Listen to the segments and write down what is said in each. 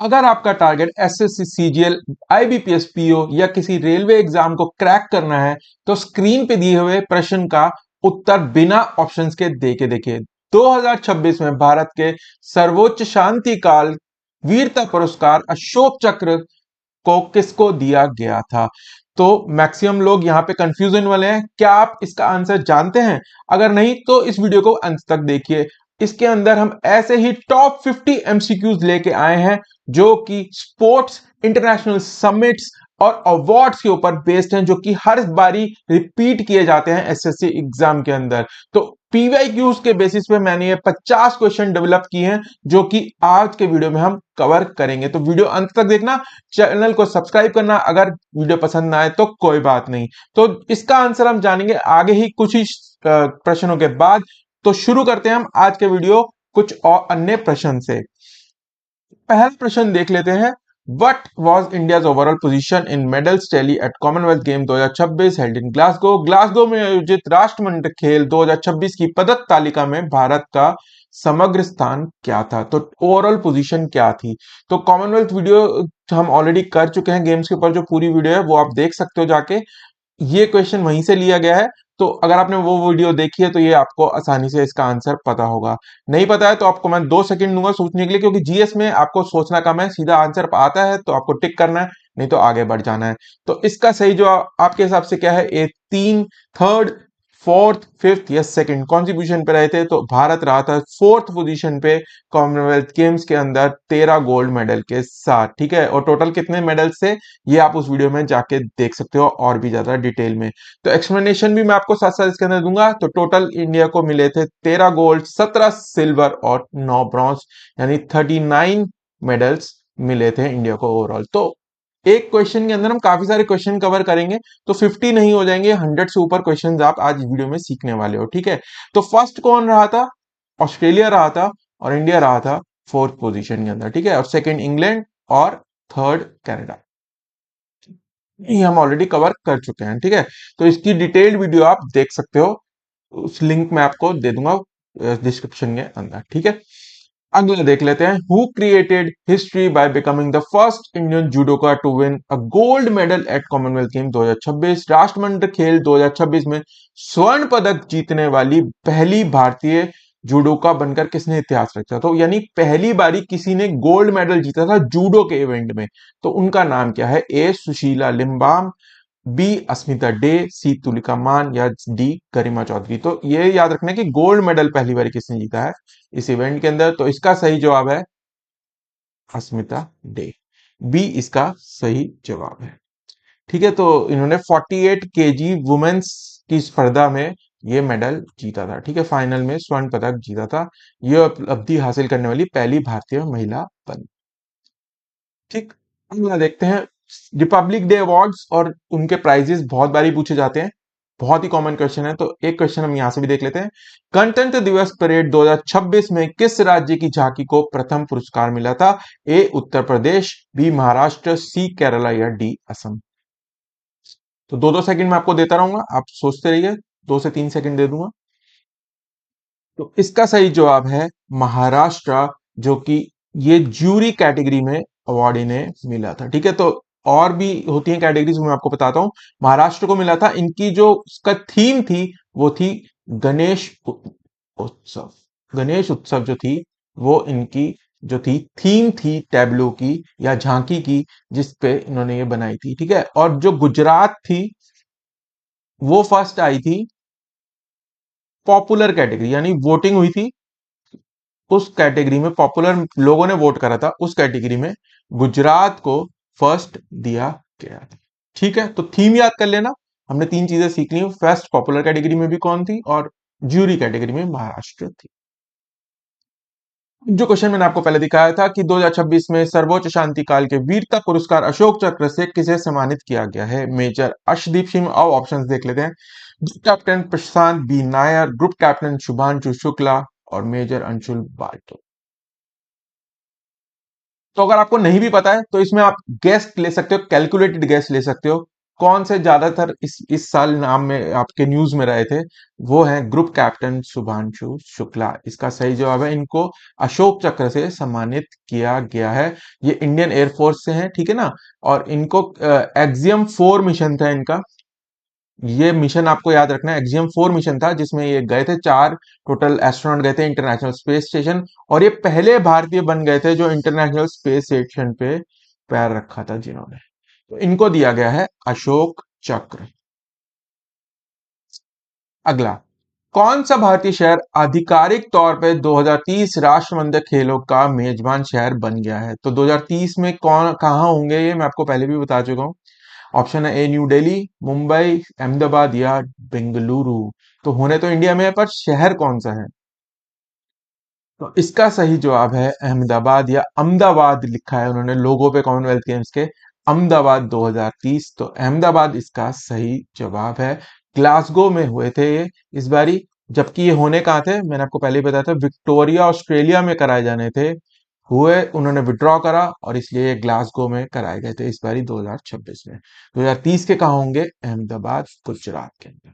अगर आपका target SSC, CGL, IBPS, PO या किसी रेलवे एग्जाम को क्रैक करना है तो स्क्रीन पे दिए हुए प्रश्न का उत्तर बिना ऑप्शंस के देके देखिए। 2026 में भारत के सर्वोच्च शांति काल वीरता पुरस्कार अशोक चक्र को किसको दिया गया था? तो मैक्सिमम लोग यहां पे कंफ्यूजन वाले हैं। क्या आप इसका आंसर जानते हैं? अगर नहीं तो इस वीडियो को अंत तक देखिए। इसके अंदर हम ऐसे ही टॉप 50 एमसीक्यूज लेके आए हैं जो कि स्पोर्ट्स, इंटरनेशनल समिट्स और अवार्ड्स के ऊपर बेस्ड हैं, जो कि हर बारी रिपीट किए जाते हैं एसएससी एग्जाम के अंदर। तो पीवाईक्यूज के बेसिस पे मैंने ये 50 क्वेश्चन डेवलप किए हैं जो कि आज के वीडियो में हम कवर करेंगे। तो वीडियो अंत तक देखना, चैनल को सब्सक्राइब करना। अगर वीडियो पसंद ना आए तो कोई बात नहीं। तो इसका आंसर हम जानेंगे आगे ही कुछ ही प्रश्नों के बाद। तो शुरू करते हैं हम आज के वीडियो कुछ और अन्य प्रश्न से। पहला प्रश्न देख लेते हैं। What was India's overall position in medals tally at Commonwealth Game 2026 held in Glasgow? Glasgow में आयोजित राष्ट्रमंडल खेल 2026 की पदक तालिका में भारत का समग्र स्थान क्या था? तो ओवरऑल पोजीशन क्या थी? तो कॉमनवेल्थ वीडियो हम ऑलरेडी कर चुके हैं, गेम्स के ऊपर जो पूरी वीडियो है वो आप देख सकते हो जाके। ये क्वेश्चन वहीं से लिया गया है। तो अगर आपने वो वीडियो देखी है तो ये आपको आसानी से इसका आंसर पता होगा। नहीं पता है तो आपको मैं 2 सेकंड दूंगा सोचने के लिए, क्योंकि जीएस में आपको सोचना कम है, सीधा आंसर आता है तो आपको टिक करना है, नहीं तो आगे बढ़ जाना है। तो इसका सही जो आपके हिसाब से क्या है? ए 3, थर्ड, फोर्थ, फिफ्थ या सेकंड, कौन सी पोजीशन पे रहे थे? तो भारत रहा था फोर्थ पोजीशन पे कॉमनवेल्थ गेम्स के अंदर 13 गोल्ड मेडल के साथ। ठीक है, और टोटल कितने मेडल से ये आप उस वीडियो में जाके देख सकते हो और भी ज्यादा डिटेल में। तो एक्सप्लेनेशन भी मैं आपको साथ साथ इसके अंदर दूंगा। तो टोटल इंडिया को मिले थे 13 गोल्ड, 17 सिल्वर और 9 ब्रॉन्ज, यानी 39 मेडल्स मिले थे इंडिया को ओवरऑल। तो एक क्वेश्चन के अंदर हम काफी सारे क्वेश्चन कवर करेंगे, तो 50 नहीं हो जाएंगे, 100 से ऊपर क्वेश्चन आप आज वीडियो में सीखने वाले हो। ठीक है, तो फर्स्ट कौन रहा था? ऑस्ट्रेलिया रहा था और इंडिया रहा था फोर्थ पोजीशन के अंदर। ठीक है, और सेकंड इंग्लैंड और थर्ड कनाडा। ये हम ऑलरेडी कवर कर चुके हैं। ठीक है, तो इसकी डिटेल्ड वीडियो आप देख सकते हो, उस लिंक मैं आपको दे दूंगा डिस्क्रिप्शन के अंदर। ठीक है, अगला देख लेते हैं। Who created history by becoming the first Indian judoka to win a gold medal at Commonwealth game 2026? राष्ट्रमंडल खेल 2026 में स्वर्ण पदक जीतने वाली पहली भारतीय जूडोका बनकर किसने इतिहास रचा? तो यानी पहली बारी किसी ने गोल्ड मेडल जीता था जूडो के इवेंट में, तो उनका नाम क्या है? ए सुशीला लिम्बाम, बी अस्मिता डे, सी तुलिका मान या डी गरिमा चौधरी। तो ये याद रखना कि गोल्ड मेडल पहली बार किसने जीता है इस इवेंट के अंदर। तो इसका सही जवाब है अस्मिता डे, बी इसका सही जवाब है। ठीक है, तो इन्होंने 48 केजी वुमेन्स की स्पर्धा में ये मेडल जीता था। ठीक है, फाइनल में स्वर्ण पदक जीता था। ये उपलब्धि हासिल करने वाली पहली भारतीय महिला बनी। ठीक, अगला देखते हैं। रिपब्लिक डे अवार्ड्स और उनके प्राइजेस बहुत बारी पूछे जाते हैं, बहुत ही कॉमन क्वेश्चन है। तो एक क्वेश्चन हम यहां से भी देख लेते हैं। गणतंत्र दिवस परेड 2026 में किस राज्य की झांकी को प्रथम पुरस्कार मिला था? ए उत्तर प्रदेश, बी महाराष्ट्र, सी केरला या डी असम। तो 2-2 सेकंड में आपको देता रहूंगा, आप सोचते रहिए, 2 से 3 सेकंड दे दूंगा। तो इसका सही जवाब है महाराष्ट्र, जो कि ये ज्यूरी कैटेगरी में अवार्ड इन्हें मिला था। ठीक है, तो और भी होती हैं कैटेगरीज, मैं आपको बताता हूं। महाराष्ट्र को मिला था, इनकी जो उसका थीम थी वो थी गणेश उत्सव। गणेश उत्सव जो थी वो इनकी जो थी थीम थी टैब्लो की या झांकी की, जिस पे इन्होंने ये बनाई थी। ठीक है, और जो गुजरात थी वो फर्स्ट आई थी पॉपुलर कैटेगरी, यानी वोटिंग हुई थी उस कैटेगरी में, पॉपुलर लोगों ने वोट करा था उस कैटेगरी में, गुजरात को फर्स्ट दिया गया था। ठीक है, तो थीम याद कर लेना। हमने 3 चीजें सीख ली, फर्स्ट पॉपुलर कैटेगरी में भी कौन थी और ज्यूरी कैटेगरी में महाराष्ट्र थी। जो क्वेश्चन मैंने आपको पहले दिखाया था कि 2026 में सर्वोच्च शांति काल के वीरता पुरस्कार अशोक चक्र से किसे सम्मानित किया गया है? मेजर अर्शदीप सिंह। अब ऑप्शंस देख लेते हैं। Group captain Prashant B Nair, group captain Shubhanshu Shukla और मेजर अंशुल बाल्टो। तो अगर आपको नहीं भी पता है तो इसमें आप गेस ले सकते हो, कैलकुलेटेड गेस ले सकते हो। कौन से ज्यादातर इस साल नाम में आपके न्यूज में रहे थे, वो है ग्रुप कैप्टन शुभांशु शुक्ला। इसका सही जवाब है, इनको अशोक चक्र से सम्मानित किया गया है। ये इंडियन एयरफोर्स से हैं, ठीक है ना। और इनको एक्सियम 4 मिशन था इनका। ये मिशन आपको याद रखना है, एक्सियम 4 मिशन था, जिसमें ये गए थे 4 टोटल एस्ट्रोनॉट गए थे इंटरनेशनल स्पेस स्टेशन। और ये पहले भारतीय बन गए थे जो इंटरनेशनल स्पेस स्टेशन पे पैर रखा था जिन्होंने। तो इनको दिया गया है अशोक चक्र। अगला, कौन सा भारतीय शहर आधिकारिक तौर पे 2030 राष्ट्रमंडल खेलों का मेजबान शहर बन गया है? तो 2030 में कौन कहाँ होंगे ये मैं आपको पहले भी बता चुका हूँ। ऑप्शन है ए न्यू दिल्ली, मुंबई, अहमदाबाद या बेंगलुरु। तो होने तो इंडिया में है, पर शहर कौन सा है? तो इसका सही जवाब है अहमदाबाद, या अहमदाबाद लिखा है उन्होंने लोगो पे कॉमनवेल्थ गेम्स के, अहमदाबाद 2030। तो अहमदाबाद इसका सही जवाब है। ग्लासगो में हुए थे ये इस बारी, जबकि ये होने कहाँ थे मैंने आपको पहले ही बताया था, विक्टोरिया ऑस्ट्रेलिया में कराए जाने थे। हुए उन्होंने विड्रॉ करा और इसलिए ये ग्लासगो में कराए गए थे इस बारी 2026 में। 2030 के कहाँ होंगे? अहमदाबाद गुजरात के अंदर।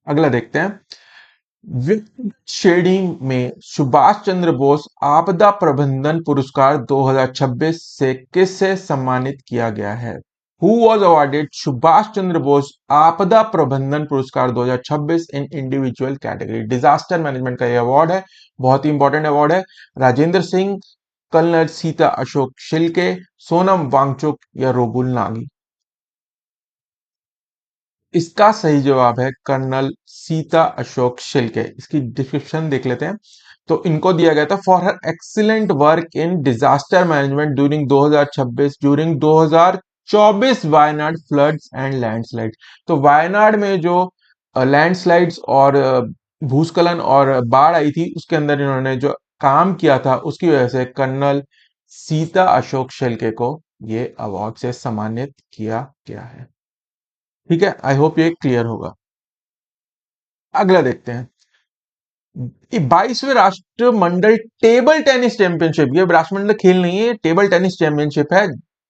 अगला देखते हैं, व्यक्तिगत श्रेणी में सुभाष चंद्र बोस आपदा प्रबंधन पुरस्कार 2026 से किससे सम्मानित किया गया है? Who was awarded Subhash Chandra Bose आपदा प्रबंधन पुरस्कार 2026 इन इंडिविजुअल कैटेगरी? डिजास्टर मैनेजमेंट का यह अवार्ड है, बहुत ही इंपॉर्टेंट अवार्ड है। राजेंद्र सिंह, कर्नल सीता अशोक शिल्के, सोनम वांगचुक या रोबुल नागी? इसका सही जवाब है कर्नल सीता अशोक शिल्के। इसकी डिस्क्रिप्शन देख लेते हैं। तो इनको दिया गया था for her excellent work in disaster management during 2026 during 2024 Wayanad floods and landslide. तो वायनाड में जो लैंडस्लाइड्स और भूस्खलन और बाढ़ आई थी, उसके अंदर इन्होंने जो काम किया था, उसकी वजह से कर्नल सीता अशोक शिल्के को ये अवार्ड से सम्मानित किया गया है। ठीक है, आई होप ये क्लियर होगा। अगला देखते हैं, 22वें राष्ट्रमंडल टेबल टेनिस चैंपियनशिप, ये राष्ट्रमंडल खेल नहीं है, टेबल टेनिस चैंपियनशिप है,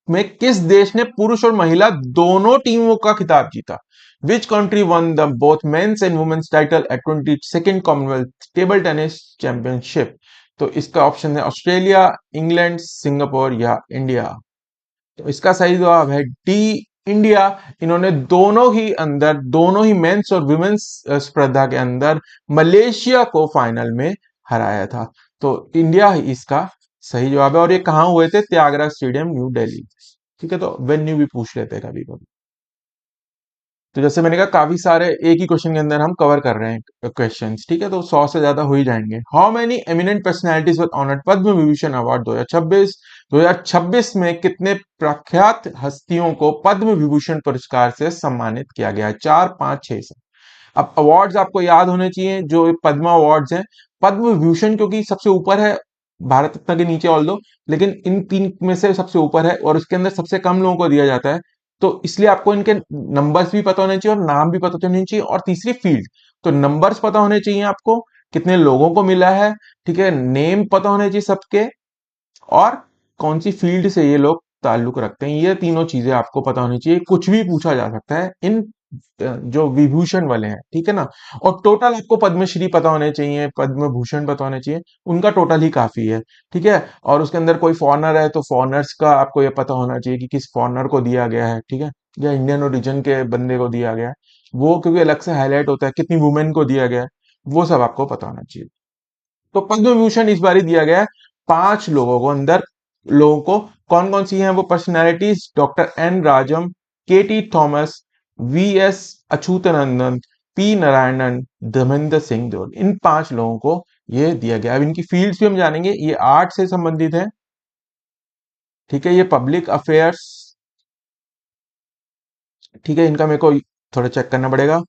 में किस देश ने पुरुष और महिला दोनों टीमों का खिताब जीता? Which country won the both men's and women's title at 22nd Commonwealth table tennis championship? तो इसका ऑप्शन है ऑस्ट्रेलिया, इंग्लैंड, सिंगापुर या इंडिया। तो इसका सही जवाब है डी, इंडिया। इन्होंने दोनों ही मेंस और वुमेन्स स्पर्धा के अंदर मलेशिया को फाइनल में हराया था। तो इंडिया ही इसका सही जवाब है। और ये कहाँ हुए थे? Thyagaraj stadium, New Delhi. ठीक है, तो वेन्यू भी पूछ लेते हैं कभी कभी। तो जैसे मैंने कहा, काफी सारे एक ही क्वेश्चन के अंदर हम कवर कर रहे हैं क्वेश्चंस, ठीक है, तो 100 से ज्यादा हो ही जाएंगे। How many eminent personalities were honoured Padma Vibhushan award 2026? 2026 में कितने प्रख्यात हस्तियों को पद्म विभूषण पुरस्कार से सम्मानित किया गया है? 4, 5, 6 से। अब अवार्ड्स आपको याद होने चाहिए जो पद्म अवार्ड्स हैं। पद्म विभूषण क्योंकि सबसे ऊपर है, भारत रत्न के नीचे ऑल दो, लेकिन इन 3 में से सबसे ऊपर है और उसके अंदर सबसे कम लोगों को दिया जाता है। तो इसलिए आपको इनके नंबर्स भी पता होने चाहिए और नाम भी पता होने चाहिए। और तीसरी फील्ड, तो नंबर्स पता होने चाहिए आपको, कितने लोगों को मिला है, ठीक है, नेम पता होने चाहिए सबके, और कौन सी फील्ड से ये लोग ताल्लुक रखते हैं, ये तीनों चीजें आपको पता होनी चाहिए। कुछ भी पूछा जा सकता है इन जो विभूषण वाले हैं, ठीक है ना। और टोटल आपको पद्मश्री पता होने चाहिए, पद्म भूषण पता होने चाहिए, उनका टोटल ही काफी है, ठीक है। और उसके अंदर कोई फॉरनर है तो फॉरनर्स का आपको ये पता होना चाहिए कि किस फॉरनर को दिया गया है, ठीक है, या इंडियन ओरिजिन के बंदे को दिया गया है, वो क्योंकि अलग से हाईलाइट होता है, कितनी वुमेन को दिया गया है, वो सब आपको पता होना चाहिए। तो पद्म विभूषण इस बार दिया गया है 5 लोगों को, अंदर लोगों को। कौन कौन सी हैं वो पर्सनैलिटीज? डॉक्टर एन राजम, के T Thomas, V S Achuthanandan, P Narayanan, Dharmendra Singh धोल, इन 5 लोगों को ये दिया गया। अब इनकी फील्ड्स भी हम जानेंगे। ये आर्ट से संबंधित है, ठीक है, ये पब्लिक अफेयर्स, ठीक है, इनका मेरे को थोड़ा चेक करना पड़ेगा।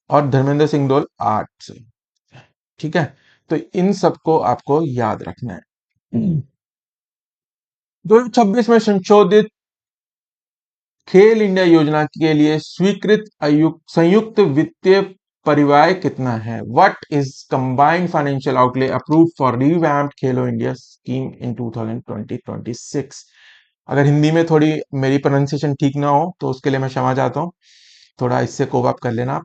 और धर्मेंद्र सिंह धोल आर्ट से, ठीक है। तो इन सबको आपको याद रखना है। 2026 में संशोधित खेल इंडिया योजना के लिए स्वीकृत संयुक्त वित्तीय परिव्यय कितना है? What is combined financial outlay approved for revamped Khelo India scheme in 2020-26? अगर हिंदी में थोड़ी मेरी प्रोनाउंसिएशन ठीक ना हो तो उसके लिए मैं क्षमा चाहता हूँ, थोड़ा इससे कोप अप कर लेना आप।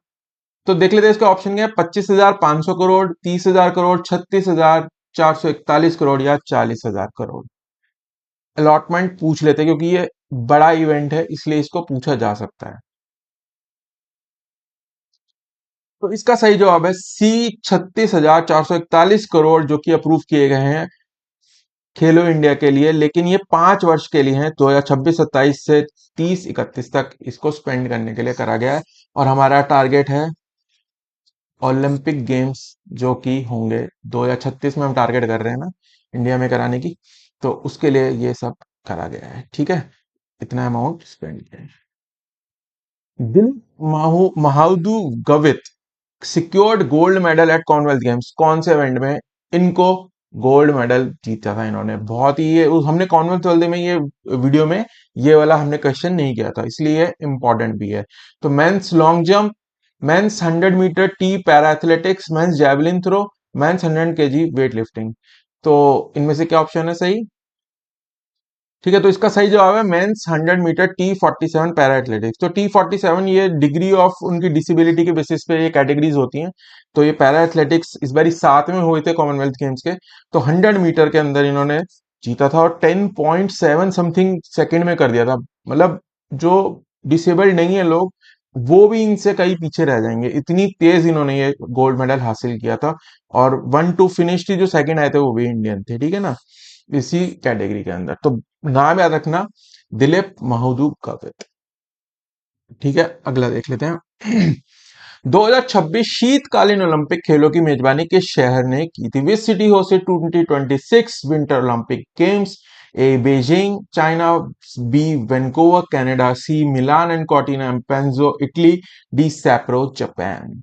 तो देख लेते हैं इसके ऑप्शन क्या है, 25,500 करोड़, 30,000 करोड़, 36,441 करोड़ या 40,000 करोड़। अलॉटमेंट पूछ लेते हैं क्योंकि ये बड़ा इवेंट है इसलिए इसको पूछा जा सकता है। तो इसका सही जवाब है सी, 36,441 करोड़, जो कि अप्रूव किए गए हैं खेलो इंडिया के लिए, लेकिन ये 5 वर्ष के लिए हैं, 2026-27 से 30-31 तक इसको स्पेंड करने के लिए करा गया है। और हमारा टारगेट है ओलंपिक गेम्स जो कि होंगे 2036 में, हम टारगेट कर रहे हैं ना इंडिया में कराने की, तो उसके लिए ये सब करा गया है। ठीक है, इतना अमाउंट स्पेंड किया है। दिल महाउदू Gavit secured gold medal at Commonwealth Games, कौन से इवेंट में इनको गोल्ड मेडल जीता था इन्होंने? बहुत ही ये हमने कॉमनवेल्थ वाले में ये वीडियो में ये वाला हमने क्वेश्चन नहीं किया था, इसलिए इंपॉर्टेंट भी है। तो men's long jump, men's 100 meter T para athletics, men's javelin throw, men's 100 KG weightlifting, तो इनमें से क्या ऑप्शन है सही? ठीक है, तो इसका सही जवाब है mains 100 metre T47 para athletics. तो T47 ये डिग्री ऑफ उनकी डिसेबिलिटी के बेसिस पे ये कैटेगरीज होती हैं। तो ये पैरा एथलेटिक्स इस बार 7 में हुए थे कॉमनवेल्थ गेम्स के, तो 100 मीटर के अंदर इन्होंने जीता था और 10.7 समथिंग सेकंड में कर दिया था। मतलब जो डिसेबल्ड नहीं है लोग, वो भी इनसे कहीं पीछे रह जाएंगे, इतनी तेज इन्होंने ये गोल्ड मेडल हासिल किया था। और 1-2 फिनिश थी, जो सेकंड आए थे वो भी इंडियन थे, ठीक है ना, इसी कैटेगरी के अंदर। तो नाम याद रखना, दिलीप महूदू कवित। ठीक है, अगला देख लेते हैं। 2026 शीतकालीन ओलंपिक खेलों की मेजबानी किस शहर ने की थी? Which city hosted 2026 winter Olympic games? A Beijing China, B Vancouver Canada, C Milan and Cortina Ampezzo Italy, D Sapporo Japan.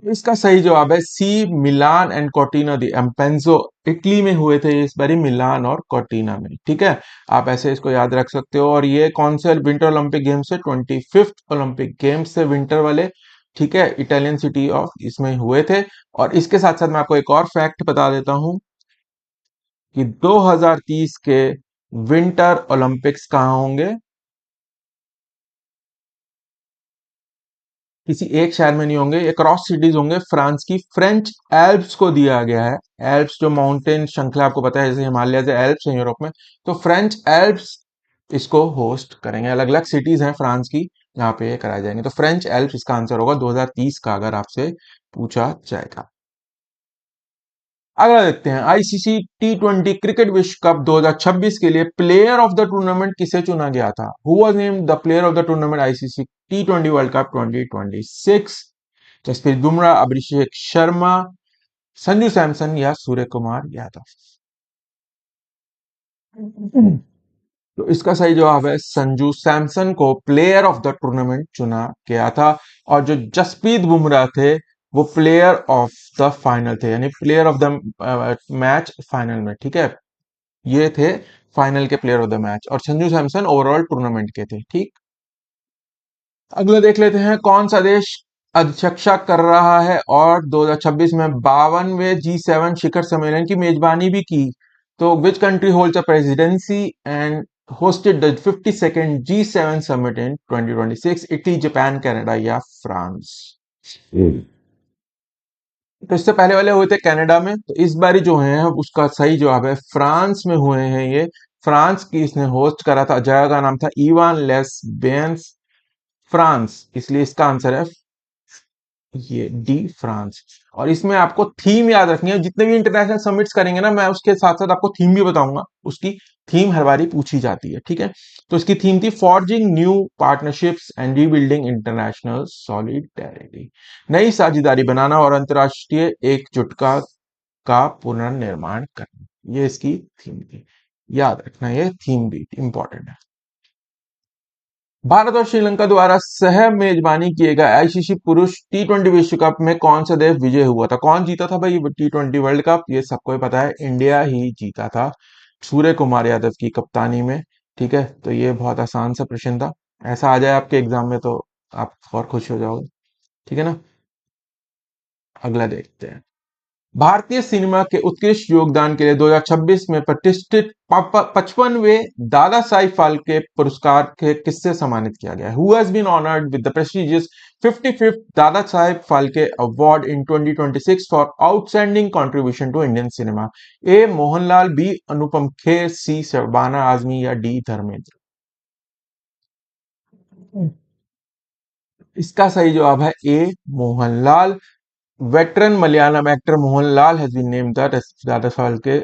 इसका सही जवाब है सी, मिलान एंड कॉर्टिना दी एम्पेंजो, इटली में हुए थे इस बारी, मिलान और कॉर्टिना में। ठीक है, आप ऐसे इसको याद रख सकते हो। और ये कौन से विंटर ओलंपिक गेम्स है? 25th ओलंपिक गेम्स से विंटर वाले। ठीक है, इटालियन सिटी ऑफ इसमें हुए थे। और इसके साथ साथ मैं आपको एक और फैक्ट बता देता हूं कि 2030 के विंटर ओलंपिक्स कहाँ होंगे? किसी एक शहर में नहीं होंगे, ये क्रॉस सिटीज होंगे फ्रांस की, फ्रेंच एल्प्स को दिया गया है। एल्प्स जो माउंटेन श्रृंखला आपको पता है, जैसे हिमालय से एल्प्स हैं यूरोप में, तो फ्रेंच एल्प्स इसको होस्ट करेंगे। अलग अलग सिटीज हैं फ्रांस की जहां पे ये कराए जाएंगे। तो फ्रेंच एल्प्स इसका आंसर होगा 2030 का, अगर आपसे पूछा जाएगा। अगला देखते हैं, आईसीसी T20 क्रिकेट विश्व कप 2026 के लिए प्लेयर ऑफ द टूर्नामेंट किसे चुना गया था? Who was named the player of the tournament ICC T20 world cup 2026? Jasprit Bumrah, Abhishek Sharma, Sanju Samson या सूर्य कुमार यादव? तो इसका सही जवाब है संजू सैमसन को प्लेयर ऑफ द टूर्नामेंट चुना गया था। और जो जसप्रीत बुमराह थे वो प्लेयर ऑफ द फाइनल थे, यानी player of the match final में। ठीक है, ये थे फाइनल के प्लेयर ऑफ द मैच, और संजू सैमसन ओवरऑल टूर्नामेंट के थे। ठीक, अगले देख लेते हैं, कौन सा देश अध्यक्षता कर रहा है और 2026 में 52वें G7 शिखर सम्मेलन की मेजबानी भी की? तो which country holds a presidency and hosted the 52nd G7 summit in 2026? Italy, Japan, Canada या फ्रांस? तो इससे पहले वाले हुए थे कनाडा में, तो इस बारी जो है उसका सही जवाब है फ्रांस में हुए हैं ये। फ्रांस की इसने होस्ट करा था, जगह का नाम था इवान लेस बेंस, फ्रांस, इसलिए इसका आंसर है ये डी, फ्रांस। और इसमें आपको थीम याद रखनी है, जितने भी इंटरनेशनल समिट्स करेंगे ना, मैं उसके साथ साथ आपको थीम भी बताऊंगा, उसकी थीम हर बारी पूछी जाती है। ठीक है, तो इसकी थीम थी forging new partnerships and rebuilding international solidarity, नई साझेदारी बनाना और अंतर्राष्ट्रीय एकजुटता का पुनर्निर्माण करना, ये इसकी थीम थी। याद रखना, ये थीम भी इंपॉर्टेंट है। भारत और श्रीलंका द्वारा सह मेजबानी किए गए आईसीसी पुरुष T20 विश्व कप में कौन सा देश विजय हुआ था? कौन जीता था भाई T20 वर्ल्ड कप? ये सबको ही पता है, इंडिया ही जीता था, सूर्य कुमार यादव की कप्तानी में। ठीक है, तो ये बहुत आसान सा प्रश्न था, ऐसा आ जाए आपके एग्जाम में तो आप और खुश हो जाओगे। ठीक है ना, अगला देखते हैं। भारतीय सिनेमा के उत्कृष्ट योगदान के लिए 2026 में प्रतिष्ठित 55वें दादा साहिब फाल्के पुरस्कार के किससे सम्मानित किया गया? Who has been honored with the prestigious 55th Dada Saheb Phalke award in 2026 for outstanding contribution to Indian cinema? A Mohanlal, B Anupam Kher, C Shabana Azmi या डी धर्मेंद्र? इसका सही जवाब है ए Mohanlal. Veteran Malayalam actor Mohanlal has been named the Dada Phalke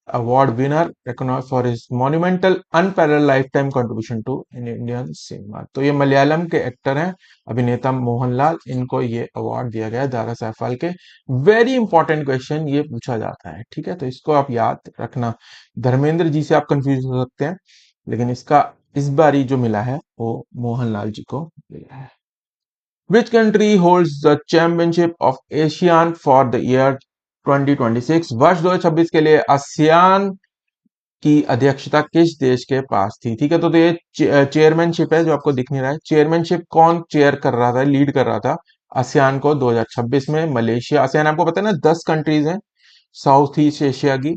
Award winner, recognized for his monumental, unparalleled lifetime contribution to Indian cinema. तो ये मलयालम के actor हैं, अभिनेता मोहनलाल, इनको ये अवार्ड दिया गया है Dada Saheb Phalke. Very important question ये पूछा जाता है, ठीक है, तो इसको आप याद रखना। धर्मेंद्र जी से आप कंफ्यूज हो सकते हैं, लेकिन इसका इस बारी जो मिला है वो मोहनलाल जी को मिला है। Which country holds the championship of ASEAN for the year 2026? वर्ष 2026 के लिए आसियान की अध्यक्षता किस देश के पास थी? ठीक है, तो ये चेयरमैनशिप है जो आपको दिख नहीं रहा है। चेयरमैनशिप कौन चेयर कर रहा था, लीड कर रहा था आसियान को 2026 में? मलेशिया। आसियान आपको पता है ना 10 कंट्रीज हैं साउथ ईस्ट एशिया की,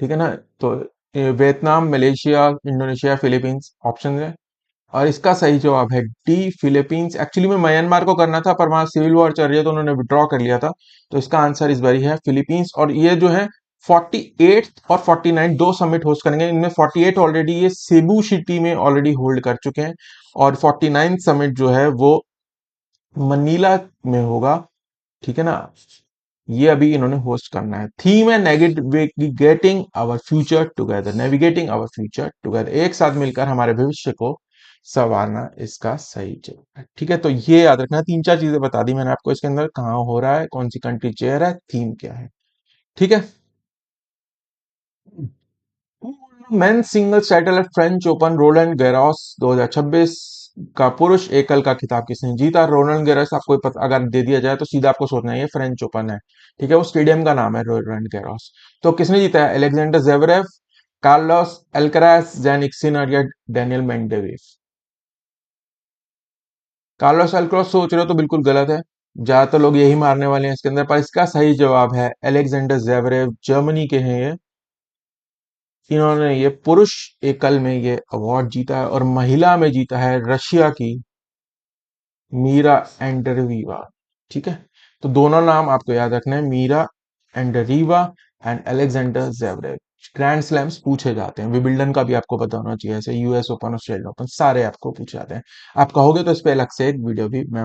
ठीक है ना, तो Vietnam, Malaysia, Indonesia, Philippines option है। और इसका सही जवाब है डी फिलीपींस। एक्चुअली में म्यांमार को करना था पर वहां सिविल वॉर चल रही है तो उन्होंने विड्रॉ कर लिया था, तो इसका आंसर इस बारी है फिलीपींस। और ये जो है 48 और 49 दो समिट होस्ट करेंगे। इनमें 48 ऑलरेडी ये सेबू सिटी में ऑलरेडी होल्ड कर चुके हैं, और 49 समिट जो है वो मनीला में होगा, ठीक है ना, ये अभी इन्होंने होस्ट करना है। थीम है navigating our future together, navigating our future together, एक साथ मिलकर हमारे भविष्य को संवारना इसका सही जवाब है। ठीक है, तो ये याद रखना, तीन चार चीजें बता दी मैंने आपको इसके अंदर, कहाँ हो रहा है, कौन सी कंट्री चेयर है, थीम क्या है, ठीक है। Men's singles title at French open Rowland Garros 2026 का पुरुष एकल का खिताब किसने जीता? रोलैंड गैरोस आपको पता, अगर दे दिया जाए तो सीधा आपको सोचना है ये फ्रेंच ओपन है, ठीक है, वो स्टेडियम का नाम है रोलैंड गैरोस। तो किसने जीता है? Alexander Zverev, Carlos Alcaraz, Jannik Sinner या डेनियल मेंडेविव? कार्लोस एल्कराज सोच रहे हो तो बिल्कुल गलत है, ज्यादातर लोग यही मारने वाले हैं इसके अंदर, पर इसका सही जवाब है अलेक्जेंडर जेवरेव, जर्मनी के हैं ये। इन्होंने ये पुरुष एकल में ये अवार्ड जीता है, और महिला में जीता है रशिया की मीरा एंडरीवा, ठीक है। तो दोनों नाम आपको याद रखना है, Mirra Andreeva and Alexander Zverev. Grand slams पूछे जाते हैं, विबिल्डन का भी आपको पता होना चाहिए, ऐसे यूएस ओपन, ऑस्ट्रेलिया ओपन, सारे आपको पूछे जाते हैं। आप कहोगे तो इस पे अलग से एक वीडियो भी मैं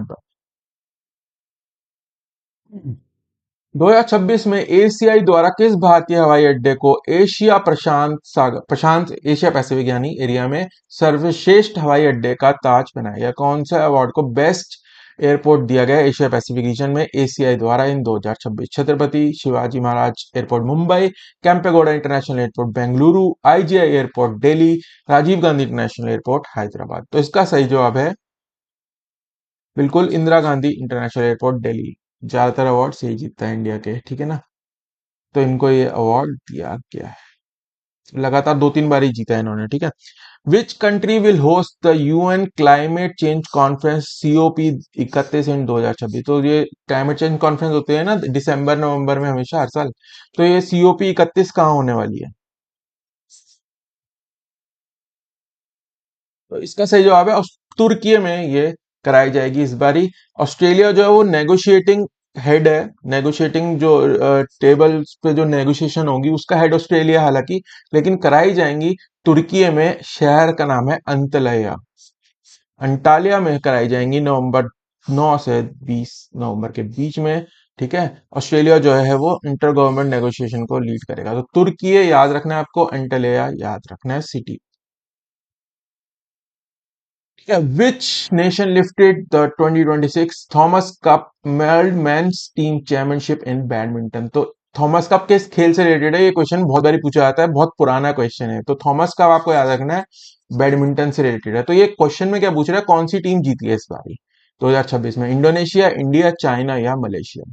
2026 में एसीआई द्वारा किस भारतीय हवाई अड्डे को एशिया प्रशांत सागर, प्रशांत एशिया पैसिफिक यानी एरिया में सर्वश्रेष्ठ हवाई अड्डे का ताज पहनाया गया? कौन सा अवार्ड को बेस्ट एयरपोर्ट दिया गया एशिया पैसिफिक रीजन में एसीआई द्वारा in 2026? Chhatrapati Shivaji Maharaj airport Mumbai, Kempegowda international airport Bengaluru, IGI airport Delhi, Rajiv Gandhi international airport Hyderabad? तो इसका सही जवाब है बिल्कुल इंदिरा गांधी इंटरनेशनल एयरपोर्ट दिल्ली। ज्यादातर अवार्ड यही जीतता है इंडिया के, ठीक है ना, तो इनको ये अवार्ड दिया गया है, लगातार दो तीन बार ही जीता है इन्होंने, ठीक है। Which country will host the UN climate change conference COP 31 इन 2026? तो ये क्लाइमेट चेंज कॉन्फ्रेंस होते हैं ना दिसंबर नवंबर में हमेशा हर साल, तो ये सीओपी 31 कहाँ होने वाली है? तो इसका सही जवाब है तुर्की में ये कराई जाएगी इस बारी। ऑस्ट्रेलिया जो है वो नेगोशिएटिंग हेड है, नेगोशिएटिंग जो टेबल पे जो नेगोशिएशन होगी उसका हेड ऑस्ट्रेलिया हालांकि, लेकिन कराई जाएंगी तुर्की में। शहर का नाम है अंतलया, अंटालिया में कराई जाएंगी नवंबर 9 से 20 नवंबर के बीच में, ठीक है। ऑस्ट्रेलिया जो है वो इंटर गवर्नमेंट नेगोशिएशन को लीड करेगा, तो तुर्की याद रखना है आपको, अंटालिया याद रखना है सिटी, ठीक है। Which nation lifted the 2026 Thomas cup world men's team championship in badminton? तो थॉमस कप किस खेल से रिलेटेड है? ये क्वेश्चन बहुत बार पूछा जाता है, बहुत पुराना क्वेश्चन है, तो थॉमस कप आपको याद रखना है बैडमिंटन से रिलेटेड है। तो ये क्वेश्चन में क्या पूछ रहा है, कौन सी टीम जीती है इस बारी 2026 में? इंडोनेशिया, इंडिया, चाइना या मलेशिया?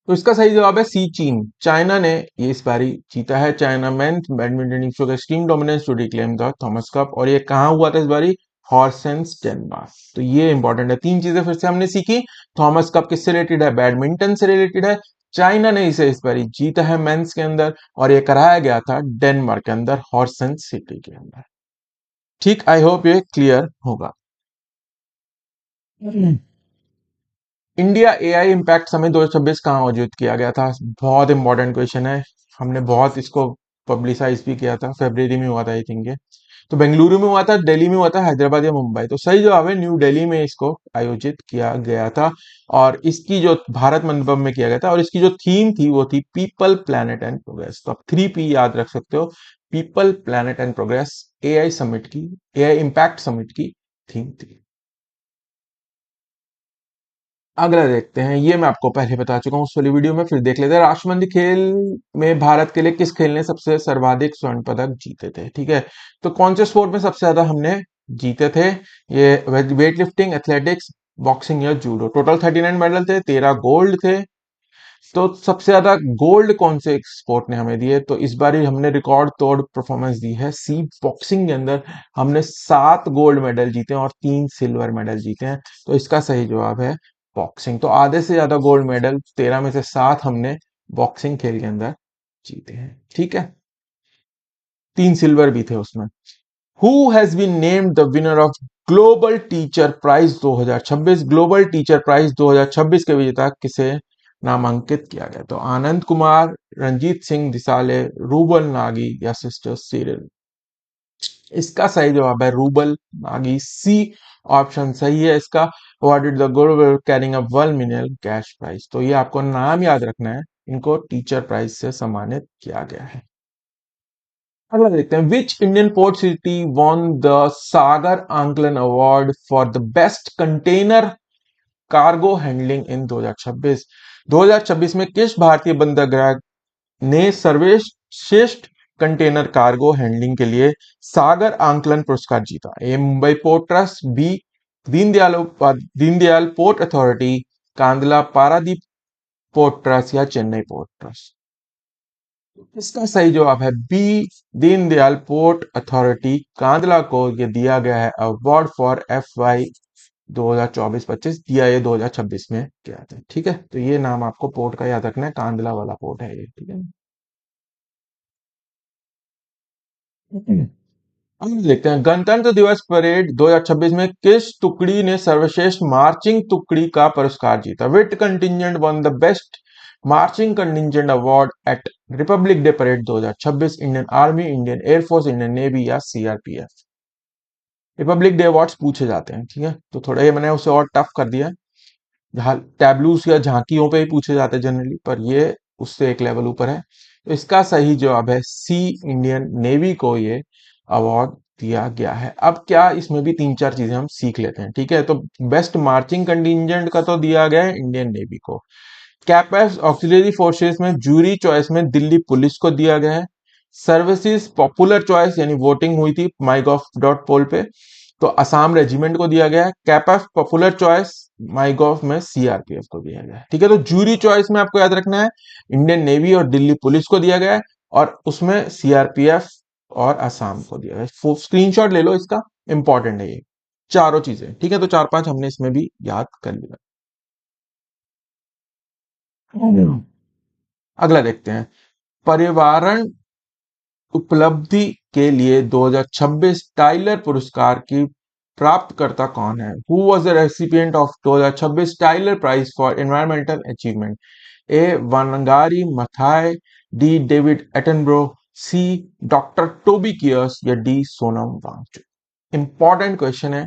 तो इसका सही जवाब है सी चीन। चाइना ने ये इस बारी जीता है। China men badminton team show extreme dominance to reclaim the Thomas Cup, और ये कहाँ हुआ था इस बारी? Horsens Denmark. तो ये इंपॉर्टेंट है, तीन चीजें फिर से हमने सीखी। थॉमस कप किससे रिलेटेड है? बैडमिंटन से रिलेटेड है। चाइना ने इसे इस बार जीता है मेंस के अंदर, और ये कराया गया था डेनमार्क के अंदर, हॉर्सेंस सिटी के अंदर। ठीक, आई होप ये क्लियर होगा। इंडिया एआई इम्पैक्ट समिट 2026 कहाँ आयोजित किया गया था? बहुत इंपॉर्टेंट क्वेश्चन है, हमने बहुत इसको पब्लिसाइज भी किया था, फरवरी में हुआ था आई थिंक ये। तो बेंगलुरु में हुआ था, दिल्ली में हुआ था, हैदराबाद या मुंबई? तो सही जवाब है न्यू दिल्ली में इसको आयोजित किया गया था। और इसकी जो भारत मंडपम में किया गया था, और इसकी जो थीम थी वो थी पीपल प्लैनेट एंड प्रोग्रेस। तो आप 3P याद रख सकते हो, people planet and progress AI summit की, एआई इम्पैक्ट समिट की थीम थी। अगला देखते हैं, ये मैं आपको पहले बता चुका हूँ उस वाली वीडियो में, फिर देख लेते हैं। राष्ट्रमंडी खेल में भारत के लिए किस खेल ने सबसे सर्वाधिक स्वर्ण पदक जीते थे? ठीक है, तो कौन से स्पोर्ट में सबसे ज्यादा हमने जीते थे? ये वेट लिफ्टिंग, एथलेटिक्स, बॉक्सिंग या जूडो? टोटल 39 मेडल थे, 13 गोल्ड थे। तो सबसे ज्यादा गोल्ड कौन से स्पोर्ट ने हमें दिए? तो इस बार ही हमने रिकॉर्ड तोड़ परफॉर्मेंस दी है सी बॉक्सिंग के अंदर। हमने 7 गोल्ड मेडल जीते हैं और 3 सिल्वर मेडल जीते हैं। तो इसका सही जवाब है बॉक्सिंग। तो आधे से ज्यादा गोल्ड मेडल, 13 में से 7 हमने बॉक्सिंग खेल के अंदर जीते हैं। ठीक है, 3 सिल्वर भी थे उसमें। Who has been named the winner of global teacher prize 2026? Global teacher prize 2026 के विजेता किसे नामांकित किया गया? तो आनंद कुमार, रंजीत सिंह दिसाले, रूबल नागी या सिस्टर सीरियल? इसका सही जवाब है रूबल नागी, सी ऑप्शन सही है इसका। Awarded the global carrying a 1 million cash prize. तो ये आपको नाम याद रखना है, इनको टीचर प्राइज से सम्मानित किया गया है। अगला देखते हैं, which Indian port city won the Sagar Aankalan award for the best container cargo handling in 2026? 2026 में किस भारतीय बंदरगाह ने सर्वश्रेष्ठ कंटेनर कार्गो हैंडलिंग के लिए सागर आंकलन पुरस्कार जीता? A Mumbai port trust, B Deendayal Deendayal port authority, Kandla Paradip port trust या चेन्नई पोर्ट ट्रस्ट? इसका सही जवाब है B Deendayal port authority, Kandla को ये दिया गया है अवार्ड फॉर FY 2024-25, दिया ये 2026 में किया था। ठीक है, तो ये नाम आपको पोर्ट का याद रखना है, कांदला वाला पोर्ट है ये। ठीक है, अब देखते हैं, गणतंत्र दिवस परेड 2026 में किस टुकड़ी ने सर्वश्रेष्ठ मार्चिंग टुकड़ी का पुरस्कार जीता? Which contingent won the best marching contingent award at republic day parade 2026, Indian army, Indian air force, Indian navy या CRPF? रिपब्लिक डे अवार्ड्स पूछे जाते हैं, ठीक है, तो थोड़ा ये मैंने उसे और टफ कर दिया। जहाँ टैब्लूस या झांकियों पे ही पूछे जाते हैं जनरली, पर ये उससे एक लेवल ऊपर है। तो इसका सही जवाब है सी, इंडियन नेवी को ये अवार्ड दिया गया है। अब क्या इसमें भी तीन चार चीजें हम सीख लेते हैं, ठीक है। तो बेस्ट मार्चिंग कंटिजेंट का तो दिया गया है इंडियन नेवी को। कैपेक्स ऑक्सिलरी फोर्सेस में जूरी चॉइस में दिल्ली पुलिस को दिया गया है। सर्विसेज पॉपुलर चॉइस यानी वोटिंग हुई थी mygov.poll पे, तो असम रेजिमेंट को दिया गया है। कैपेक्स पॉपुलर चॉइस माईगॉव में CRPF को दिया गया है। ठीक है, तो जूरी चॉइस में आपको याद रखना है इंडियन नेवी और दिल्ली पुलिस को दिया गया है, और उसमें CRPF और असम को दिया गया है। स्क्रीनशॉट ले लो इसका, इंपॉर्टेंट है ये चारों चीजें। ठीक है, तो 4-5 हमने इसमें भी याद कर लिया। अगला देखते हैं, पर्यावरण उपलब्धि के लिए 2026 टाइलर पुरस्कार की प्राप्तकर्ता कौन है? Who was the recipient of 2026 Tyler prize for environmental achievement? A Wangari Maathai, D David Attenborough, C doctor Toby Kiers या D Sonam Wangchuk? Important question है।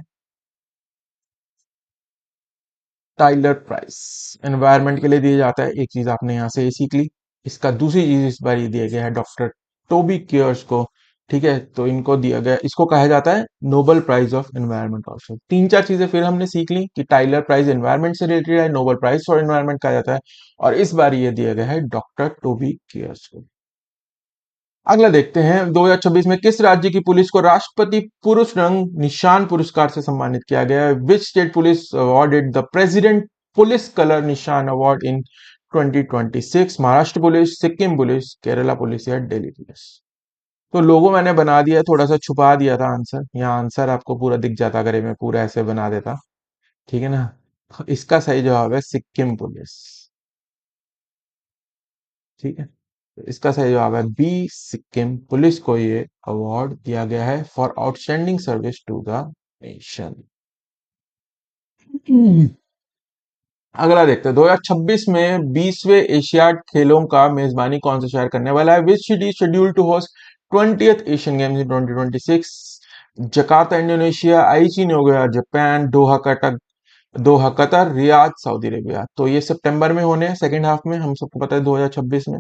टाइलर प्राइस एनवायरनमेंट के लिए दिया जाता है, एक चीज आपने यहां से ये सीख ली। इसका दूसरी चीज इस बार ये दिया गया है डॉक्टर टोबी केयर्स को। ठीक है, तो इनको दिया गया, इसको कहा जाता है Nobel prize of environment also. तीन चार चीजें फिर हमने सीख ली कि टाइलर प्राइज एनवायरनमेंट से रिलेटेड है, नोबेल प्राइज फॉर एनवायरनमेंट कहा जाता है, और इस बार ये दिया गया है डॉक्टर टोबी केयर्स को। अगला देखते हैं, 2026 में किस राज्य की पुलिस को राष्ट्रपति पुरुष रंग निशान पुरस्कार से सम्मानित किया गया है? Which state police awarded the president police colour निशान award in 2026? Maharashtra police, Sikkim police, Kerala police या दिल्ली पुलिस? तो लोगो मैंने बना दिया, थोड़ा सा छुपा दिया था आंसर, यहाँ आंसर आपको पूरा दिख जाता अगर ये मैं पूरा ऐसे बना देता, ठीक है ना। तो इसका सही जवाब है सिक्किम पुलिस, ठीक है। तो इसका सही जवाब है बी, सिक्किम पुलिस को ये अवार्ड दिया गया है for outstanding service to the nation. अगला देखते हैं, 2026 में 20वें एशियाड खेलों का मेजबानी कौन सा शहर करने वाला है? Which city scheduled to host 20th Asian games in 2026? Jakarta Indonesia, Aichi Nagoya Japan, Doha Qatar, Riyadh Saudi Arabia. तो ये सितंबर में होने हैं, सेकंड हाफ में, हम सबको पता है 2026 में।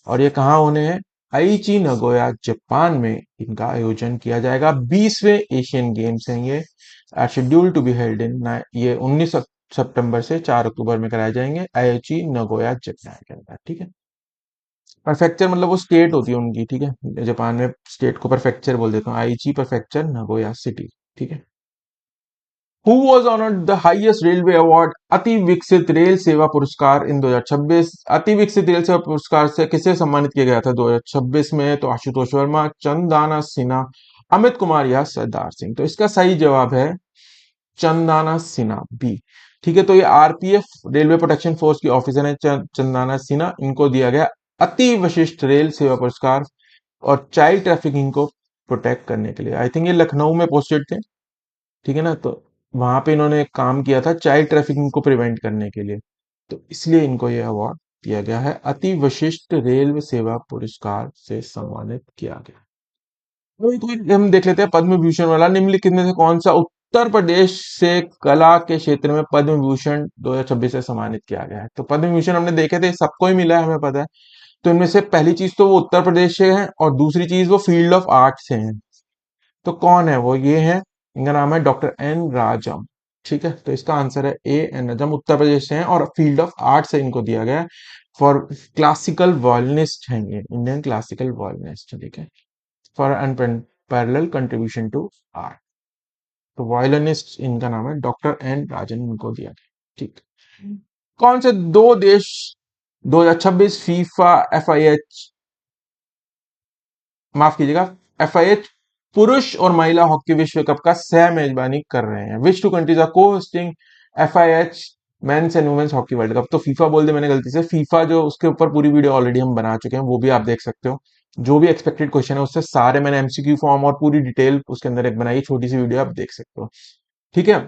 और ये कहाँ होने हैं? आईची नगोया जापान में इनका आयोजन किया जाएगा। 20वें एशियन गेम्स हैं ये, schedule to be held in, ये 19 सितंबर से 4 अक्टूबर में कराए जाएंगे आईची नगोया जापान के अंदर, ठीक है। परफेक्चर मतलब वो स्टेट होती है उनकी, ठीक है, जापान में स्टेट को परफेक्चर बोल देता हूँ, आईची परफेक्चर नगोया सिटी, ठीक है। Who was honoured the highest railway award अति विकसित रेल सेवा पुरस्कार इन 2026? अति विकसित रेल सेवा पुरस्कार से किसे सम्मानित किया गया था 2026 में? तो आशुतोष वर्मा, चंदाना सिन्हा, अमित कुमार या सरदार सिंह। तो इसका सही जवाब है चंदाना सिन्हा, बी, ठीक है। तो ये आरपीएफ रेलवे प्रोटेक्शन फोर्स की ऑफिसर है चंदाना सिन्हा, इनको दिया गया अति विशिष्ट रेल सेवा पुरस्कार और चाइल्ड ट्रैफिकिंग को प्रोटेक्ट करने के लिए। आई थिंक ये लखनऊ में पोस्टेड थे, ठीक है ना। तो वहां पे इन्होंने काम किया था चाइल्ड ट्रैफिकिंग को प्रिवेंट करने के लिए, तो इसलिए इनको यह अवार्ड दिया गया है, अति विशिष्ट रेल सेवा पुरस्कार से सम्मानित किया गया। कोई हम देख लेते हैं पद्म विभूषण वाला, निम्नलिखित में से कौन सा उत्तर प्रदेश से कला के क्षेत्र में पद्म विभूषण 2026 से सम्मानित किया गया है? तो पद्म विभूषण हमने देखे थे, सबको ही मिला है, हमें पता है। तो इनमें से पहली चीज तो वो उत्तर प्रदेश से है, और दूसरी चीज वो फील्ड ऑफ आर्ट से है। तो कौन है वो? ये है, इनका नाम है डॉक्टर एन राजम, ठीक है। तो इसका आंसर है ए, एन राजम, उत्तर प्रदेश से हैं और फील्ड ऑफ आर्ट से इनको दिया गया है। फॉर क्लासिकल वॉयलिनिस्ट हैं ये, इंडियन क्लासिकल वॉयलिनिस्ट, ठीक है, for unparalleled contribution to art. तो वॉयलिनिस्ट इनका नाम है डॉक्टर एन राजन, इनको दिया गया, ठीक। कौन से दो देश 2026 फीफा एफआईएच, माफ कीजिएगा, एफआईएच पुरुष और महिला हॉकी विश्व कप का सह मेजबानी कर रहे हैं? विच टू कंट्रीज आर को hosting FIH men's and women's hockey world cup? तो फीफा बोल दे मैंने गलती से, फीफा जो, उसके ऊपर पूरी वीडियो ऑलरेडी हम बना चुके हैं, वो भी आप देख सकते हो। जो भी एक्सपेक्टेड क्वेश्चन है उससे सारे मैंने एमसीक्यू फॉर्म और पूरी डिटेल उसके अंदर एक बनाई, छोटी सी वीडियो, आप देख सकते हो, ठीक है।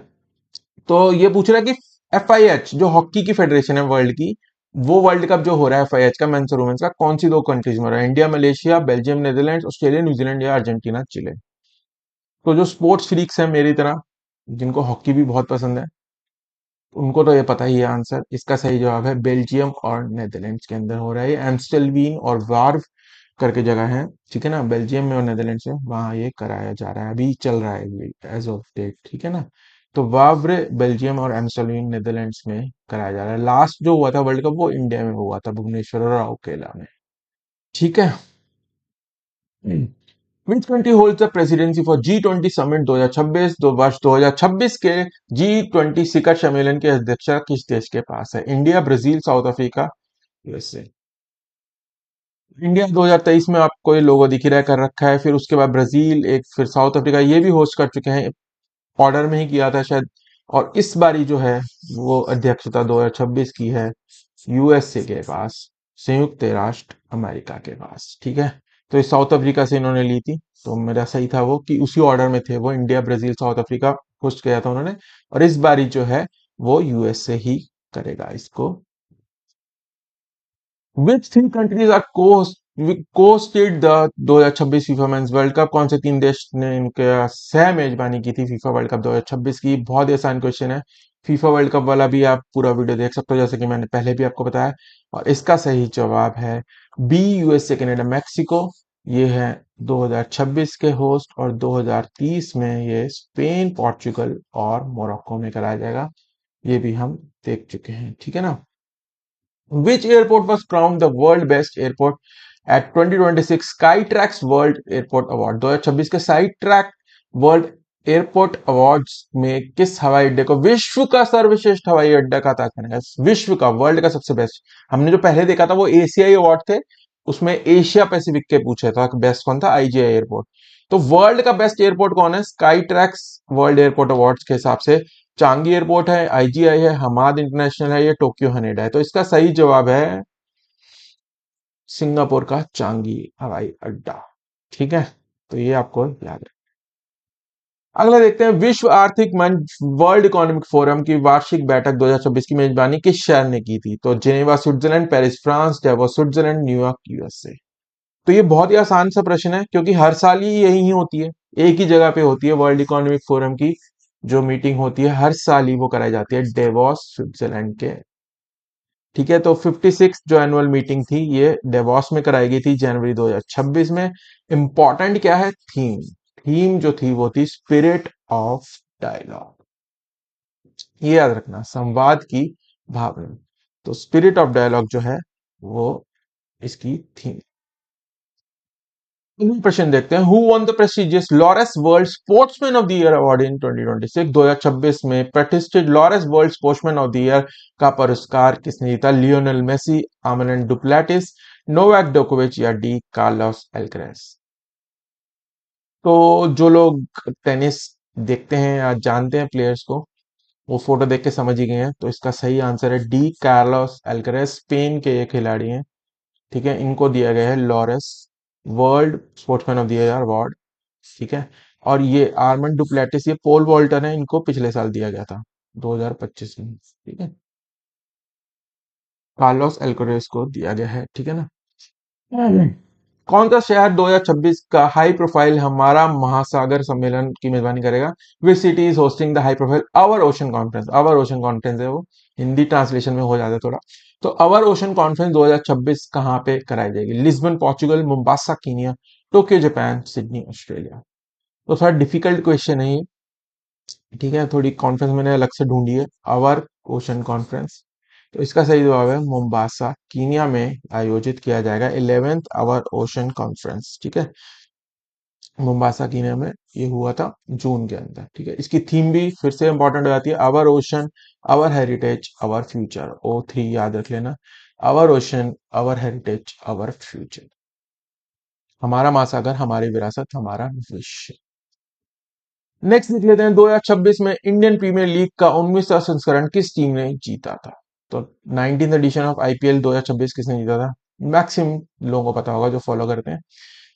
तो ये पूछ रहा है कि एफआईएच जो हॉकी की फेडरेशन है वर्ल्ड की, वो वर्ल्ड कप जो हो रहा है एफआईएच का मेंस और वुमेन्स का, कौन सी दो कंट्रीज में हो रहा है? India, Malaysia, Belgium, Netherlands, Australia, New Zealand या अर्जेंटीना, चिले। तो जो स्पोर्ट्स फ्रीक्स हैं मेरी तरह, जिनको हॉकी भी बहुत पसंद है, उनको तो ये पता ही है आंसर। इसका सही जवाब है बेल्जियम और नेदरलैंड्स के अंदर हो रहा है ये, एम्स्टेलवीन और वार्व करके जगह है, ठीक है ना, बेल्जियम में और नेदरलैंड्स में, वहां ये कराया जा रहा है, अभी चल रहा है एज ऑफ डेट, ठीक है ना। तो वाव्र बेल्जियम और एम्स्टेलवीन नेदरलैंड्स में कराया जा रहा है। लास्ट जो हुआ था वर्ल्ड कप वो इंडिया में हुआ था, भुवनेश्वर और राउरकेला में, ठीक है। Which country holds the presidency for G20 summit 2026? दो वर्ष 2026 के G20 शिखर सम्मेलन की अध्यक्षता किस देश के पास है? India, Brazil, south Africa, USA. India 2023 में आपको ये लोगो दिख ही रहा है, कर रखा है, फिर उसके बाद ब्राजील, एक फिर साउथ अफ्रीका, ये भी होस्ट कर चुके हैं, ऑर्डर में ही किया था शायद। और इस बारी जो है वो अध्यक्षता 2026 की है यूएसए के पास, संयुक्त राष्ट्र अमेरिका के पास, ठीक है। तो इस साउथ अफ्रीका से इन्होंने ली थी, तो मेरा सही था वो कि उसी ऑर्डर में थे वो, India, Brazil, south Africa host किया था उन्होंने, और इस बारी जो है वो यूएसए ही करेगा इसको। Which three countries are cohosted the 2026 FIFA men's world cup? कौन से तीन देश ने इनके सह मेजबानी की थी फीफा वर्ल्ड कप 2026 की? बहुत ही आसान क्वेश्चन है, फीफा वर्ल्ड कप वाला भी आप पूरा वीडियो देख सकते हो, जैसे कि मैंने पहले भी आपको बताया। और इसका सही जवाब है बी, यूएसए, कनाडा, मैक्सिको। ये है 2026 के होस्ट, और 2030 में ये स्पेन, पोर्चुगल और मोरक्को में कराया जाएगा, ये भी हम देख चुके हैं, ठीक है ना। Which airport was crowned the world best airport at 2026 Skytrax World Airport Award? 2026 के Skytrax वर्ल्ड एयरपोर्ट अवार्ड्स में किस हवाई अड्डे को विश्व का सर्वश्रेष्ठ हवाई अड्डा का ताज पहनाया? विश्व का, वर्ल्ड का सबसे बेस्ट। हमने जो पहले देखा था वो एशियाई अवार्ड थे, उसमें एशिया पैसिफिक के पूछा था बेस्ट कौन था, आईजीआई एयरपोर्ट। तो वर्ल्ड का बेस्ट एयरपोर्ट कौन है, sky tracks world airport awards के हिसाब से चांगी एयरपोर्ट है, आईजीआई है, हमाद इंटरनेशनल है, या टोक्यो हनेडा है। तो इसका सही जवाब है सिंगापुर का चांगी हवाई अड्डा। ठीक है, तो ये आपको याद है। अगला देखते हैं, विश्व आर्थिक मंच वर्ल्ड इकोनॉमिक फोरम की वार्षिक बैठक 2026 की मेजबानी किस शहर ने की थी? तो Geneva Switzerland, Paris France, Davos Switzerland, New York USA. तो ये बहुत ही आसान सा प्रश्न है, क्योंकि हर साल ही यही होती है, एक ही जगह पे होती है वर्ल्ड इकोनॉमिक फोरम की जो मीटिंग होती है, हर साल ही वो कराई जाती है डेवोस स्विट्जरलैंड के। ठीक है, तो 56 जो एनुअल मीटिंग थी ये डेवॉस में कराई गई थी जनवरी 2026 में। इंपॉर्टेंट क्या है, थीम। थीम जो थी वो थी स्पिरिट ऑफ डायलॉग। ये याद रखना, संवाद की भावना। तो स्पिरिट ऑफ डायलॉग जो है वो इसकी थीम। प्रश्न देखते हैं, who one the prestigious Laureus world sportsman of the year award in 2026? 2026 में प्रतिष्ठित Laureus world sportsman of the year का पुरस्कार किसने जीता? लियोनेल मेसी, आमलन डुप्लेटिस, नोवाक जोकोविच, या डी कार्लोस अल्caraz। तो जो लोग टेनिस देखते हैं या जानते हैं प्लेयर्स को, वो फोटो देख के समझ ही गए हैं। तो इसका सही आंसर है डी कार्लोस अल्caraz, स्पेन के ये खिलाड़ी हैं। ठीक है, इनको दिया गया है Laureus world sportsman of the year award. ठीक है, और ये आर्मन डुप्लेटिस, ये पोल वॉल्टर है, इनको पिछले साल दिया गया था 2025 में। ठीक है, कार्लोस एल्कोरेस को दिया गया है। ठीक है ना। कौन सा शहर 2026 का हाई प्रोफाइल हमारा महासागर सम्मेलन की मेजबानी करेगा? Which city is hosting the high profile our ocean conference? Our ocean conference है वो, हिंदी ट्रांसलेशन में हो जाता है थोड़ा। तो अवर ओशन कॉन्फ्रेंस 2026 कहाँ पे कराई जाएगी? Lisbon Portugal, Mombasa Kenya, Tokyo Japan, Sydney Australia. तो थोड़ा डिफिकल्ट क्वेश्चन है ये। ठीक है, थोड़ी कॉन्फ्रेंस मैंने अलग से ढूंढी है, आवर ओशन कॉन्फ्रेंस। तो इसका सही जवाब है मोम्बासा कीनिया में आयोजित किया जाएगा 11th आवर ओशन कॉन्फ्रेंस। ठीक है, मोम्बासा कीनिया में ये हुआ था जून के अंदर। ठीक है, इसकी थीम भी फिर से इंपॉर्टेंट हो जाती है, our ocean, our heritage, our future. O3 याद रख लेना, our ocean, our heritage, our future. हमारा महासागर, हमारी विरासत, हमारा भविष्य। नेक्स्ट देख लेते हैं, 2026 में इंडियन प्रीमियर लीग का 19वां संस्करण किस टीम ने जीता था? तो 19th एडिशन ऑफ आईपीएल 2026 किसने जीता था? मैक्सिमम लोगों को पता होगा जो फॉलो करते हैं।